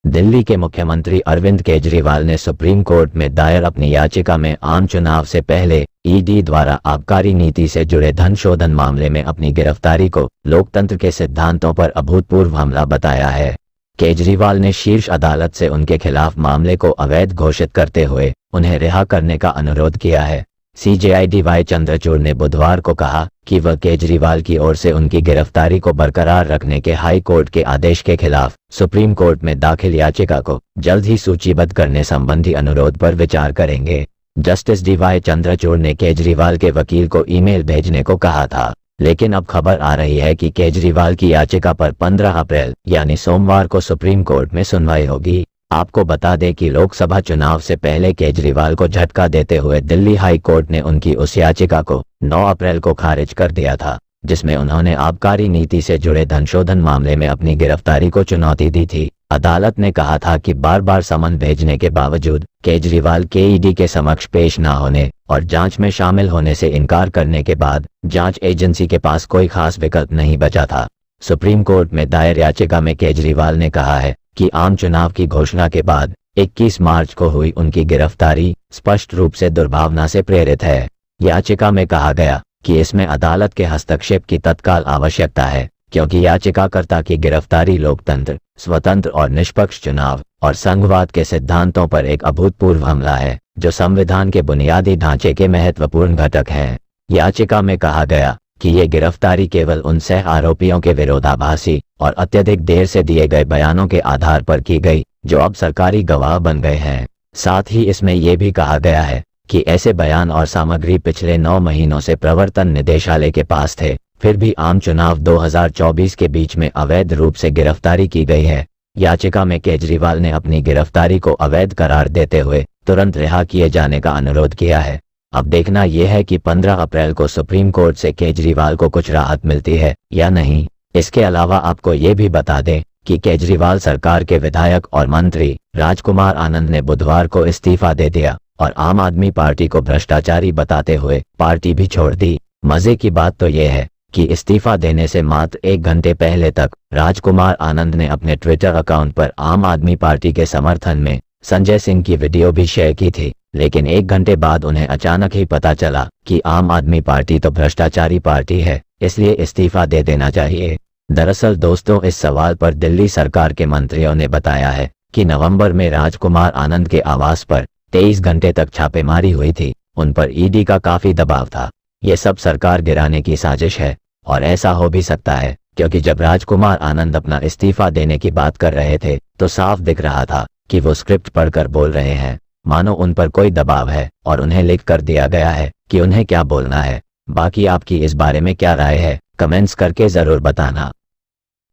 दिल्ली के मुख्यमंत्री अरविंद केजरीवाल ने सुप्रीम कोर्ट में दायर अपनी याचिका में आम चुनाव से पहले ईडी द्वारा आबकारी नीति से जुड़े धन शोधन मामले में अपनी गिरफ्तारी को लोकतंत्र के सिद्धांतों पर अभूतपूर्व हमला बताया है। केजरीवाल ने शीर्ष अदालत से उनके खिलाफ मामले को अवैध घोषित करते हुए उन्हें रिहा करने का अनुरोध किया है। सीजेआई डीवाई चंद्रचूड़ ने बुधवार को कहा कि वह केजरीवाल की ओर से उनकी गिरफ्तारी को बरकरार रखने के हाई कोर्ट के आदेश के खिलाफ सुप्रीम कोर्ट में दाखिल याचिका को जल्द ही सूचीबद्ध करने संबंधी अनुरोध पर विचार करेंगे। जस्टिस डीवाई चंद्रचूड़ ने केजरीवाल के वकील को ईमेल भेजने को कहा था, लेकिन अब खबर आ रही है कि केजरीवाल की याचिका पर 15 अप्रैल यानी सोमवार को सुप्रीम कोर्ट में सुनवाई होगी। आपको बता दें कि लोकसभा चुनाव से पहले केजरीवाल को झटका देते हुए दिल्ली हाई कोर्ट ने उनकी उस याचिका को 9 अप्रैल को खारिज कर दिया था, जिसमें उन्होंने आबकारी नीति से जुड़े धनशोधन मामले में अपनी गिरफ्तारी को चुनौती दी थी। अदालत ने कहा था कि बार बार समन भेजने के बावजूद केजरीवाल के ईडी के समक्ष पेश न होने और जांच में शामिल होने से इनकार करने के बाद जांच एजेंसी के पास कोई खास विकल्प नहीं बचा था। सुप्रीम कोर्ट में दायर याचिका में केजरीवाल ने कहा है कि आम चुनाव की घोषणा के बाद 21 मार्च को हुई उनकी गिरफ्तारी स्पष्ट रूप से दुर्भावना से प्रेरित है। याचिका में कहा गया कि इसमें अदालत के हस्तक्षेप की तत्काल आवश्यकता है, क्योंकि याचिकाकर्ता की गिरफ्तारी लोकतंत्र, स्वतंत्र और निष्पक्ष चुनाव और संघवाद के सिद्धांतों पर एक अभूतपूर्व हमला है, जो संविधान के बुनियादी ढांचे के महत्वपूर्ण घटक हैं। याचिका में कहा गया कि ये गिरफ्तारी केवल उन सह आरोपियों के विरोधाभासी और अत्यधिक देर से दिए गए बयानों के आधार पर की गई, जो अब सरकारी गवाह बन गए हैं। साथ ही इसमें यह भी कहा गया है कि ऐसे बयान और सामग्री पिछले 9 महीनों से प्रवर्तन निदेशालय के पास थे, फिर भी आम चुनाव 2024 के बीच में अवैध रूप से गिरफ्तारी की गई है। याचिका में केजरीवाल ने अपनी गिरफ्तारी को अवैध करार देते हुए तुरंत रिहा किए जाने का अनुरोध किया है। अब देखना यह है कि 15 अप्रैल को सुप्रीम कोर्ट से केजरीवाल को कुछ राहत मिलती है या नहीं। इसके अलावा आपको ये भी बता दें कि केजरीवाल सरकार के विधायक और मंत्री राजकुमार आनंद ने बुधवार को इस्तीफा दे दिया और आम आदमी पार्टी को भ्रष्टाचारी बताते हुए पार्टी भी छोड़ दी। मजे की बात तो यह है कि इस्तीफा देने से मात्र 1 घंटे पहले तक राजकुमार आनंद ने अपने ट्विटर अकाउंट पर आम आदमी पार्टी के समर्थन में संजय सिंह की वीडियो भी शेयर की थी, लेकिन 1 घंटे बाद उन्हें अचानक ही पता चला कि आम आदमी पार्टी तो भ्रष्टाचारी पार्टी है, इसलिए इस्तीफा दे देना चाहिए। दरअसल दोस्तों, इस सवाल पर दिल्ली सरकार के मंत्रियों ने बताया है कि नवंबर में राजकुमार आनंद के आवास पर 23 घंटे तक छापेमारी हुई थी। उन पर ईडी का काफी दबाव था। ये सब सरकार गिराने की साजिश है, और ऐसा हो भी सकता है क्योंकि जब राजकुमार आनंद अपना इस्तीफा देने की बात कर रहे थे तो साफ दिख रहा था कि वो स्क्रिप्ट पढ़कर बोल रहे हैं, मानो उन पर कोई दबाव है और उन्हें लिख कर दिया गया है कि उन्हें क्या बोलना है। बाकी आपकी इस बारे में क्या राय है, कमेंट्स करके जरूर बताना।